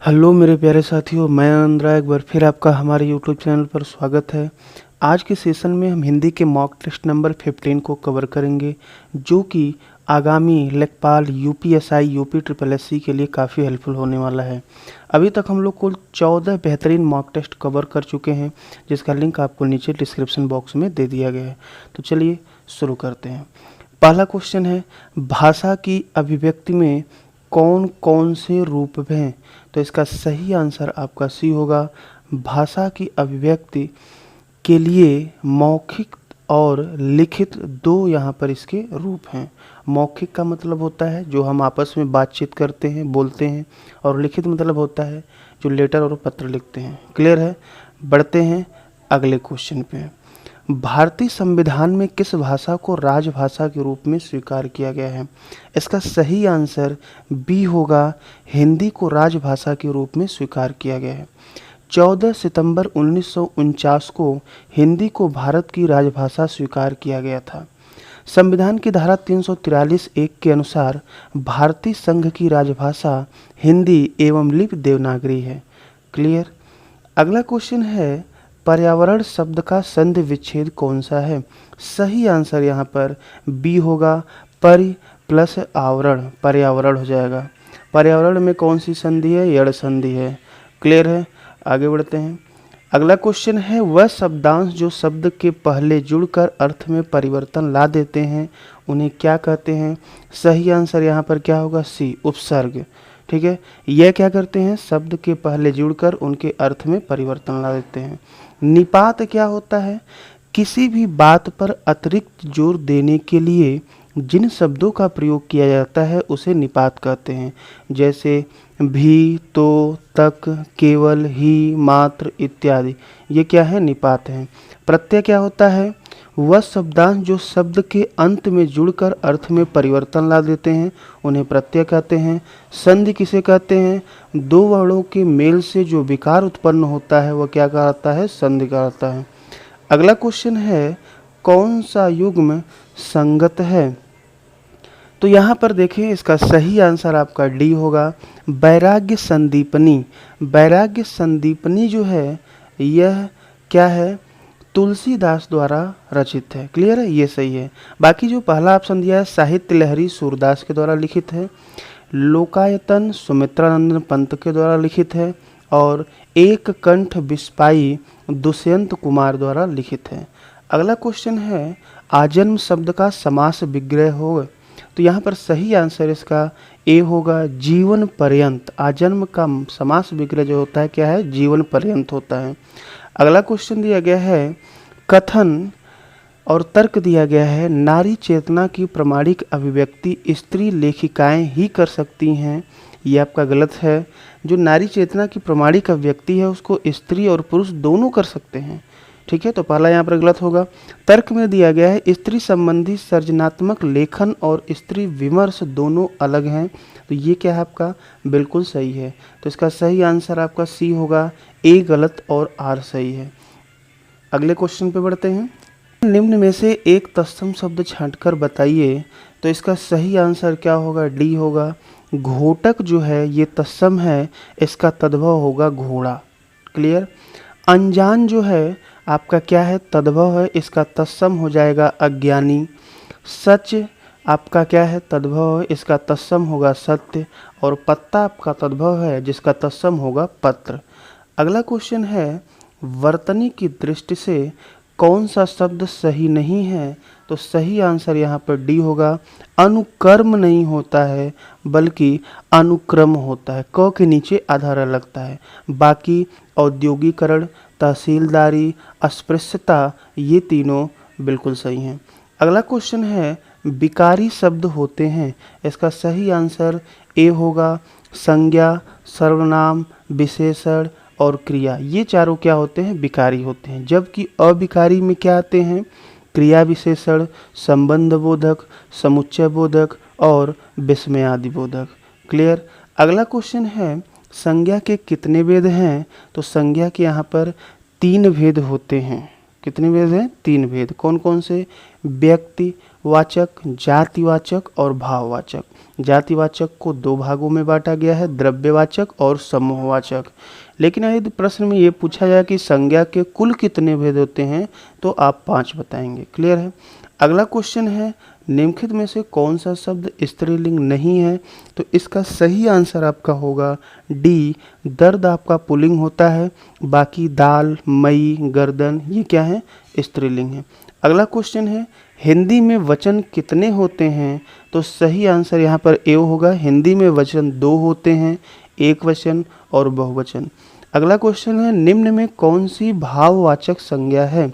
Hello मेरे प्यारे साथियों, मैं आनंद एक बार फिर आपका हमारे यूट्यूब चैनल पर स्वागत है। आज के सेशन में हम हिंदी के मॉक टेस्ट नंबर 15 को कवर करेंगे, जो कि आगामी लेखपाल, यूपीएसआई, यूपी ट्रिपल एससी के लिए काफ़ी हेल्पफुल होने वाला है। अभी तक हम लोग कुल 14 बेहतरीन मॉक टेस्ट कवर कर चुके हैं, जिसका लिंक आपको नीचे डिस्क्रिप्शन बॉक्स में दे दिया गया है। तो चलिए शुरू करते हैं। पहला क्वेश्चन है, भाषा की अभिव्यक्ति में कौन कौन से रूप हैं? तो इसका सही आंसर आपका सी होगा। भाषा की अभिव्यक्ति के लिए मौखिक और लिखित दो यहाँ पर इसके रूप हैं। मौखिक का मतलब होता है जो हम आपस में बातचीत करते हैं, बोलते हैं, और लिखित मतलब होता है जो लेटर और पत्र लिखते हैं। क्लियर है? बढ़ते हैं अगले क्वेश्चन पे। भारतीय संविधान में किस भाषा को राजभाषा के रूप में स्वीकार किया गया है? इसका सही आंसर बी होगा, हिंदी को राजभाषा के रूप में स्वीकार किया गया है। 14 सितंबर 1949 को हिंदी को भारत की राजभाषा स्वीकार किया गया था। संविधान की धारा 343(1) के अनुसार भारतीय संघ की राजभाषा हिंदी एवं लिपि देवनागरी है। क्लियर? अगला क्वेश्चन है, पर्यावरण शब्द का संधि विच्छेद कौन सा है? सही आंसर यहाँ पर बी होगा, परि प्लस आवरण, पर्यावरण हो जाएगा। पर्यावरण में कौन सी संधि है? यड़ संधि है। क्लियर है? आगे बढ़ते हैं। अगला क्वेश्चन है, वह शब्दांश जो शब्द के पहले जुड़कर अर्थ में परिवर्तन ला देते हैं उन्हें क्या कहते हैं? सही आंसर यहाँ पर क्या होगा? सी, उपसर्ग। ठीक है, यह क्या करते हैं? शब्द के पहले जुड़कर उनके अर्थ में परिवर्तन ला देते हैं। निपात क्या होता है? किसी भी बात पर अतिरिक्त जोर देने के लिए जिन शब्दों का प्रयोग किया जाता है उसे निपात कहते हैं। जैसे भी, तो, तक, केवल, ही, मात्र इत्यादि, ये क्या है? निपात है। प्रत्यय क्या होता है? वह शब्दांश जो शब्द के अंत में जुड़कर अर्थ में परिवर्तन ला देते हैं उन्हें प्रत्यय कहते हैं। संधि किसे कहते हैं? दो वर्णों के मेल से जो विकार उत्पन्न होता है वह क्या कहलाता है? संधि कहलाता है। अगला क्वेश्चन है, कौन सा युग्म संगत है? तो यहाँ पर देखें, इसका सही आंसर आपका डी होगा, वैराग्य संदीपनी। वैराग्य संदीपनी जो है यह क्या है? तुलसीदास द्वारा रचित है। क्लियर है? ये सही है। बाकी जो पहला ऑप्शन दिया है, साहित्य लहरी सूरदास के द्वारा लिखित है, लोकायतन सुमित्रानंदन पंत के द्वारा लिखित है, और एक कंठ बिस्पाई दुष्यंत कुमार द्वारा लिखित है। अगला क्वेश्चन है, आजन्म शब्द का समास विग्रह हो? तो यहाँ पर सही आंसर इसका ए होगा, जीवन पर्यंत। आजन्म का समास विग्रह जो होता है क्या है? जीवन पर्यंत होता है। अगला क्वेश्चन दिया गया है, कथन और तर्क दिया गया है, नारी चेतना की प्रामाणिक अभिव्यक्ति स्त्री लेखिकाएं ही कर सकती हैं। ये आपका गलत है। जो नारी चेतना की प्रामाणिक अभिव्यक्ति है उसको स्त्री और पुरुष दोनों कर सकते हैं। ठीक है, तो पहला यहाँ पर गलत होगा। तर्क में दिया गया है, स्त्री संबंधी सृजनात्मक लेखन और स्त्री विमर्श दोनों अलग हैं। तो ये क्या है आपका? बिल्कुल सही है। तो इसका सही आंसर आपका सी होगा, ए गलत और आर सही है। अगले क्वेश्चन पे बढ़ते हैं। निम्न में से एक तत्सम शब्द छांटकर बताइए। तो इसका सही आंसर क्या होगा? डी होगा। घोटक जो है ये तत्सम है, इसका तद्भव होगा घोड़ा। क्लियर? अनजान जो है आपका क्या है? तद्भव है, इसका तत्सम हो जाएगा अज्ञानी। सच आपका क्या है? तद्भव है, इसका तत्सम होगा सत्य। और पत्ता आपका तद्भव है जिसका तत्सम होगा पत्र। अगला क्वेश्चन है, वर्तनी की दृष्टि से कौन सा शब्द सही नहीं है? तो सही आंसर यहाँ पर डी होगा, अनुकर्म नहीं होता है बल्कि अनुक्रम होता है। क के नीचे आधार लगता है। बाकी औद्योगिकरण, तहसीलदारी, अस्पृश्यता, ये तीनों बिल्कुल सही हैं। अगला क्वेश्चन है, विकारी शब्द होते हैं। इसका सही आंसर ए होगा, संज्ञा, सर्वनाम, विशेषण और क्रिया, ये चारों क्या होते हैं? विकारी होते हैं। जबकि अविकारी में क्या आते हैं? क्रिया विशेषण, संबंध बोधक, समुच्चय बोधक और विस्मयादि बोधक। क्लियर? अगला क्वेश्चन है, संज्ञा के कितने भेद हैं? तो संज्ञा के यहाँ पर 3 भेद होते हैं। कितने भेद हैं? 3 भेद। कौन कौन से? व्यक्तिवाचक, जातिवाचक और भाववाचक। जातिवाचक को दो भागों में बांटा गया है, द्रव्यवाचक और समूहवाचक। लेकिन यदि प्रश्न में ये पूछा जाए कि संज्ञा के कुल कितने भेद होते हैं तो आप 5 बताएंगे। क्लियर है। अगला क्वेश्चन है, निम्नलिखित में से कौन सा शब्द स्त्रीलिंग नहीं है? तो इसका सही आंसर आपका होगा डी, दर्द आपका पुल्लिंग होता है, बाकी दाल, मई, गर्दन ये क्या है? स्त्रीलिंग है। अगला क्वेश्चन है, हिंदी में वचन कितने होते हैं? तो सही आंसर यहाँ पर ए होगा, हिंदी में वचन 2 होते हैं, एक वचन और बहुवचन। अगला क्वेश्चन है, निम्न में कौन सी भाववाचक संज्ञा है?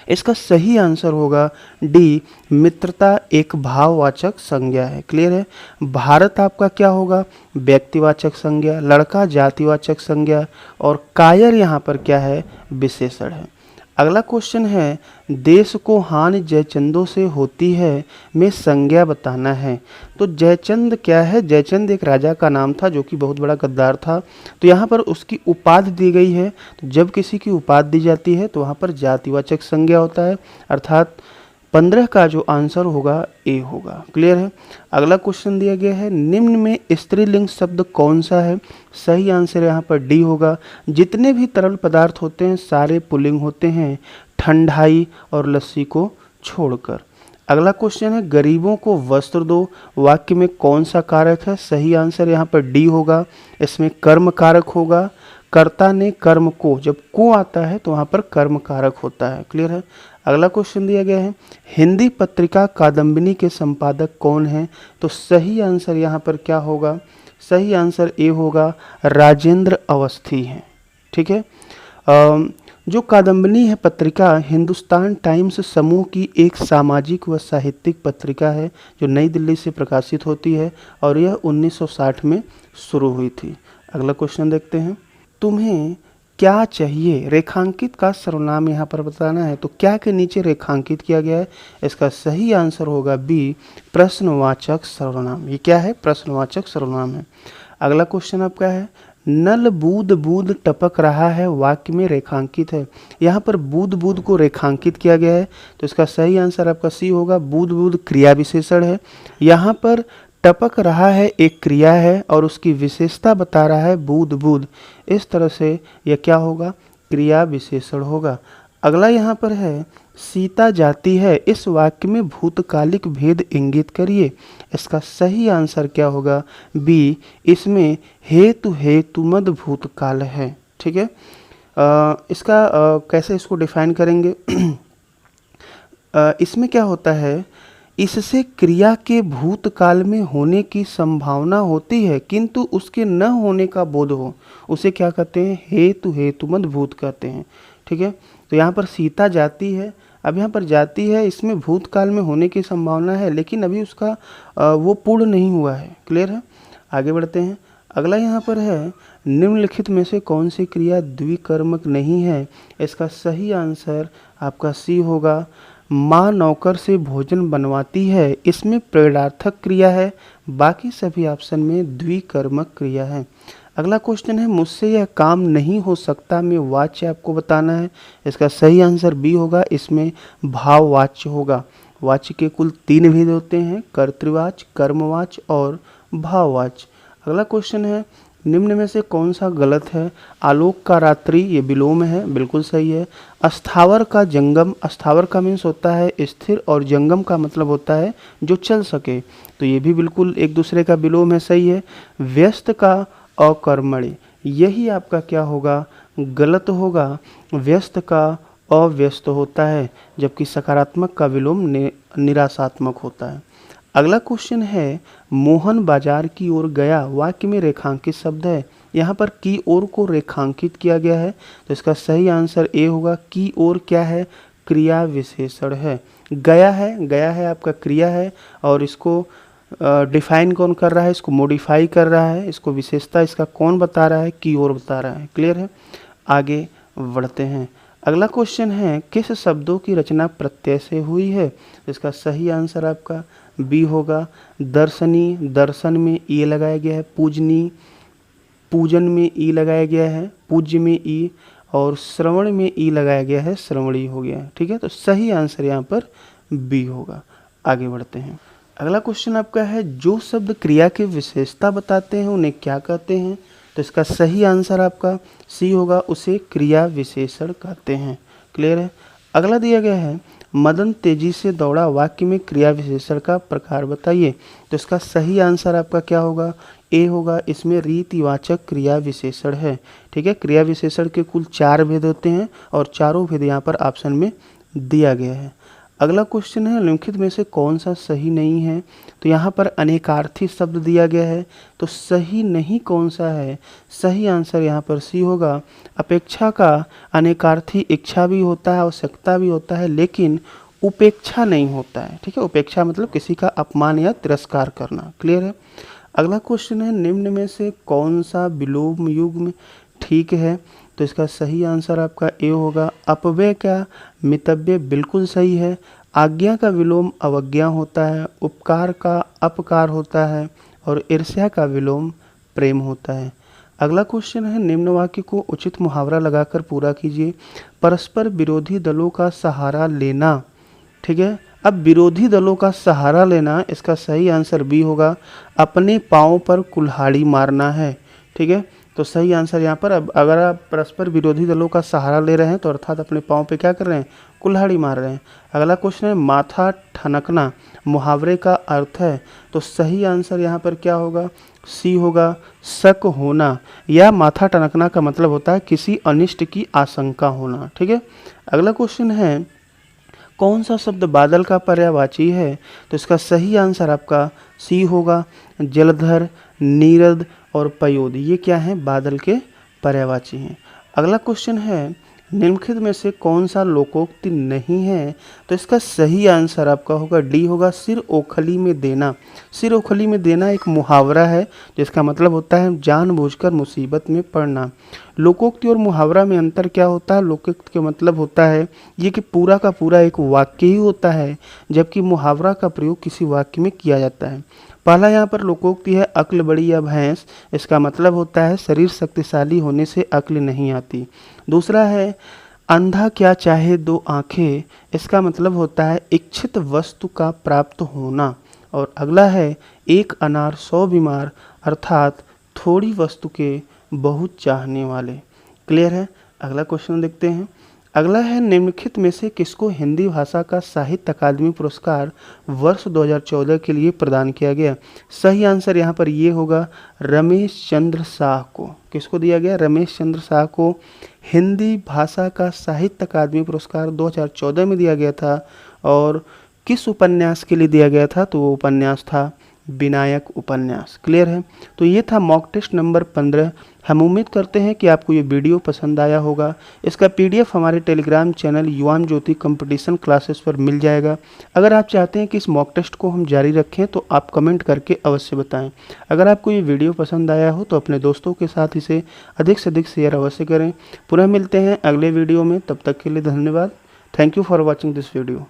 इसका सही आंसर होगा डी, मित्रता एक भाववाचक संज्ञा है। क्लियर है। भारत आपका क्या होगा? व्यक्तिवाचक संज्ञा, लड़का जातिवाचक संज्ञा और कायर यहाँ पर क्या है? विशेषण है। अगला क्वेश्चन है, देश को हानि जयचंदों से होती है में संज्ञा बताना है। तो जयचंद क्या है? जयचंद एक राजा का नाम था जो कि बहुत बड़ा गद्दार था। तो यहाँ पर उसकी उपाधि दी गई है। तो जब किसी की उपाधि दी जाती है तो वहाँ पर जातिवाचक संज्ञा होता है, अर्थात 15 का जो आंसर होगा ए होगा। क्लियर है। अगला क्वेश्चन दिया गया है, निम्न में स्त्रीलिंग शब्द कौन सा है? सही आंसर यहाँ पर डी होगा। जितने भी तरल पदार्थ होते हैं सारे पुल्लिंग होते हैं, ठंडाई और लस्सी को छोड़कर। अगला क्वेश्चन है, गरीबों को वस्त्र दो, वाक्य में कौन सा कारक है? सही आंसर यहाँ पर डी होगा। इसमें कर्म कारक होगा। कर्ता ने कर्म को, जब को आता है तो वहाँ पर कर्म कारक होता है। क्लियर है। अगला क्वेश्चन दिया गया है, हिंदी पत्रिका कादम्बिनी के संपादक कौन है? तो सही आंसर यहाँ पर क्या होगा? सही आंसर ए होगा, राजेंद्र अवस्थी हैं। ठीक है। जो कादम्बिनी है पत्रिका हिंदुस्तान टाइम्स समूह की एक सामाजिक व साहित्यिक पत्रिका है जो नई दिल्ली से प्रकाशित होती है और यह 1960 में शुरू हुई थी। अगला क्वेश्चन देखते हैं, तुम्हें क्या चाहिए? रेखांकित का सर्वनाम यहाँ पर बताना है। तो क्या के नीचे रेखांकित किया गया है? इसका सही आंसर होगा बी, प्रश्नवाचक सर्वनाम। ये क्या है? प्रश्नवाचक सर्वनाम है। अगला क्वेश्चन आपका है, नल बूंद बूंद टपक रहा है, वाक्य में रेखांकित है। यहाँ पर बूंद बूंद को रेखांकित किया गया है तो इसका सही आंसर आपका सी होगा। बूंद बूंद क्रिया विशेषण है। यहाँ पर टपक रहा है एक क्रिया है और उसकी विशेषता बता रहा है बूंद बूंद। इस तरह से यह क्या होगा? क्रिया विशेषण होगा। अगला यहाँ पर है, सीता जाती है, इस वाक्य में भूतकालिक भेद इंगित करिए। इसका सही आंसर क्या होगा? बी, इसमें हेतु हेतुमद भूतकाल है। ठीक है। इसका कैसे इसको डिफाइन करेंगे? इसमें क्या होता है, इससे क्रिया के भूतकाल में होने की संभावना होती है किंतु उसके न होने का बोध हो, उसे क्या कहते हैं? हेतु हेतुमद भूत कहते हैं। ठीक है। तो यहाँ पर सीता जाती है, अब यहाँ पर जाती है, इसमें भूतकाल में होने की संभावना है लेकिन अभी उसका वो पूर्ण नहीं हुआ है। क्लियर है। आगे बढ़ते हैं। अगला यहाँ पर है, निम्नलिखित में से कौन सी क्रिया द्विकर्मक नहीं है? इसका सही आंसर आपका सी होगा। माँ नौकर से भोजन बनवाती है, इसमें प्रेरणार्थक क्रिया है, बाकी सभी ऑप्शन में द्विकर्मक क्रिया है। अगला क्वेश्चन है, मुझसे यह काम नहीं हो सकता में वाच्य आपको बताना है। इसका सही आंसर बी होगा। इसमें भाववाच्य होगा। वाच्य के कुल 3 भेद होते हैं, कर्तृवाच्य, कर्मवाच्य और भाववाच्य। अगला क्वेश्चन है, निम्न में से कौन सा गलत है? आलोक का रात्रि, ये विलोम है, बिल्कुल सही है। अस्थावर का जंगम, अस्थावर का मीन्स होता है स्थिर और जंगम का मतलब होता है जो चल सके, तो ये भी बिल्कुल एक दूसरे का विलोम है, सही है। व्यस्त का अकर्मण्य, यही आपका क्या होगा? गलत होगा। व्यस्त का अव्यस्त होता है जबकि सकारात्मक का विलोम निराशात्मक होता है। अगला क्वेश्चन है, मोहन बाजार की ओर गया, वाक्य में रेखांकित शब्द है। यहाँ पर की ओर को रेखांकित किया गया है तो इसका सही आंसर ए होगा। की ओर क्या है? क्रिया विशेषण है। गया है, गया है आपका क्रिया है और इसको डिफाइन कौन कर रहा है? इसको मॉडिफाई कर रहा है। इसको विशेषता इसका कौन बता रहा है? की ओर बता रहा है। क्लियर है। आगे बढ़ते हैं। अगला क्वेश्चन है, किस शब्दों की रचना प्रत्यय से हुई है? इसका सही आंसर आपका बी होगा। दर्शनी, दर्शन में ई लगाया गया है। पूजनी, पूजन में ई लगाया गया है। पूज्य में ई और श्रवण में ई लगाया गया है, श्रवणी हो गया है। ठीक है। तो सही आंसर यहाँ पर बी होगा। आगे बढ़ते हैं। अगला क्वेश्चन आपका है, जो शब्द क्रिया की विशेषता बताते हैं उन्हें क्या कहते हैं? तो इसका सही आंसर आपका सी होगा, उसे क्रिया विशेषण कहते हैं। क्लियर है। अगला दिया गया है, मदन तेजी से दौड़ा, वाक्य में क्रिया विशेषण का प्रकार बताइए। तो इसका सही आंसर आपका क्या होगा? ए होगा, इसमें रीतिवाचक क्रिया विशेषण है। ठीक है, क्रिया विशेषण के कुल 4 भेद होते हैं और चारों भेद यहाँ पर ऑप्शन में दिया गया है। अगला क्वेश्चन है, निम्नलिखित में से कौन सा सही नहीं है? तो यहाँ पर अनेकार्थी शब्द दिया गया है, तो सही नहीं कौन सा है? सही आंसर यहाँ पर सी होगा। अपेक्षा का अनेकार्थी इच्छा भी होता है, आवश्यकता भी होता है, लेकिन उपेक्षा नहीं होता है। ठीक है, उपेक्षा मतलब किसी का अपमान या तिरस्कार करना। क्लियर है। अगला क्वेश्चन है, निम्न में से कौन सा विलोम युग्म ठीक है? तो इसका सही आंसर आपका ए होगा। अपव्यय का मितव्यय बिल्कुल सही है। आज्ञा का विलोम अवज्ञा होता है, उपकार का अपकार होता है और ईर्ष्या का विलोम प्रेम होता है। अगला क्वेश्चन है, निम्न वाक्य को उचित मुहावरा लगाकर पूरा कीजिए। परस्पर विरोधी दलों का सहारा लेना। ठीक है, अब विरोधी दलों का सहारा लेना, इसका सही आंसर बी होगा। अपने पाँव पर कुल्हाड़ी मारना है। ठीक है, तो सही आंसर यहाँ पर, अब अगर आप परस्पर विरोधी दलों का सहारा ले रहे हैं तो अर्थात अपने पाँव पे क्या कर रहे हैं? कुल्हाड़ी मार रहे हैं। अगला क्वेश्चन है, माथा ठनकना मुहावरे का अर्थ है। तो सही आंसर यहाँ पर क्या होगा? सी होगा, शक होना, या माथा ठनकना का मतलब होता है किसी अनिष्ट की आशंका होना। ठीक है। अगला क्वेश्चन है, कौन सा शब्द बादल का पर्यायवाची है? तो इसका सही आंसर आपका सी होगा। जलधर, नीरद और पयोद, ये क्या हैं? बादल के पर्यायवाची हैं। अगला क्वेश्चन है, निम्नलिखित में से कौन सा लोकोक्ति नहीं है? तो इसका सही आंसर आपका होगा डी होगा, सिर ओखली में देना। सिर ओखली में देना एक मुहावरा है जिसका मतलब होता है जानबूझकर मुसीबत में पड़ना। लोकोक्ति और मुहावरा में अंतर क्या होता है? लोकोक्ति का मतलब होता है ये कि पूरा का पूरा एक वाक्य ही होता है, जबकि मुहावरा का प्रयोग किसी वाक्य में किया जाता है। पहला यहाँ पर लोकोक्ति है, अक्ल बड़ी या भैंस, इसका मतलब होता है शरीर शक्तिशाली होने से अक्ल नहीं आती। दूसरा है, अंधा क्या चाहे दो आंखें, इसका मतलब होता है इच्छित वस्तु का प्राप्त होना। और अगला है, एक अनार 100 बीमार, अर्थात थोड़ी वस्तु के बहुत चाहने वाले। क्लियर है। अगला क्वेश्चन देखते हैं। अगला है, निम्नलिखित में से किसको हिंदी भाषा का साहित्य अकादमी पुरस्कार वर्ष 2014 के लिए प्रदान किया गया? सही आंसर यहाँ पर ये होगा, रमेश चंद्र शाह को। किसको दिया गया? रमेश चंद्र शाह को हिंदी भाषा का साहित्य अकादमी पुरस्कार 2014 में दिया गया था। और किस उपन्यास के लिए दिया गया था? तो वो उपन्यास था विनायक उपन्यास। क्लियर है। तो ये था मॉक टेस्ट नंबर 15। हम उम्मीद करते हैं कि आपको ये वीडियो पसंद आया होगा। इसका पीडीएफ हमारे टेलीग्राम चैनल युवान ज्योति कंपटीशन क्लासेस पर मिल जाएगा। अगर आप चाहते हैं कि इस मॉक टेस्ट को हम जारी रखें तो आप कमेंट करके अवश्य बताएं। अगर आपको ये वीडियो पसंद आया हो तो अपने दोस्तों के साथ इसे अधिक से अधिक शेयर अवश्य करें। पुनः मिलते हैं अगले वीडियो में, तब तक के लिए धन्यवाद। Thank you for watching this video.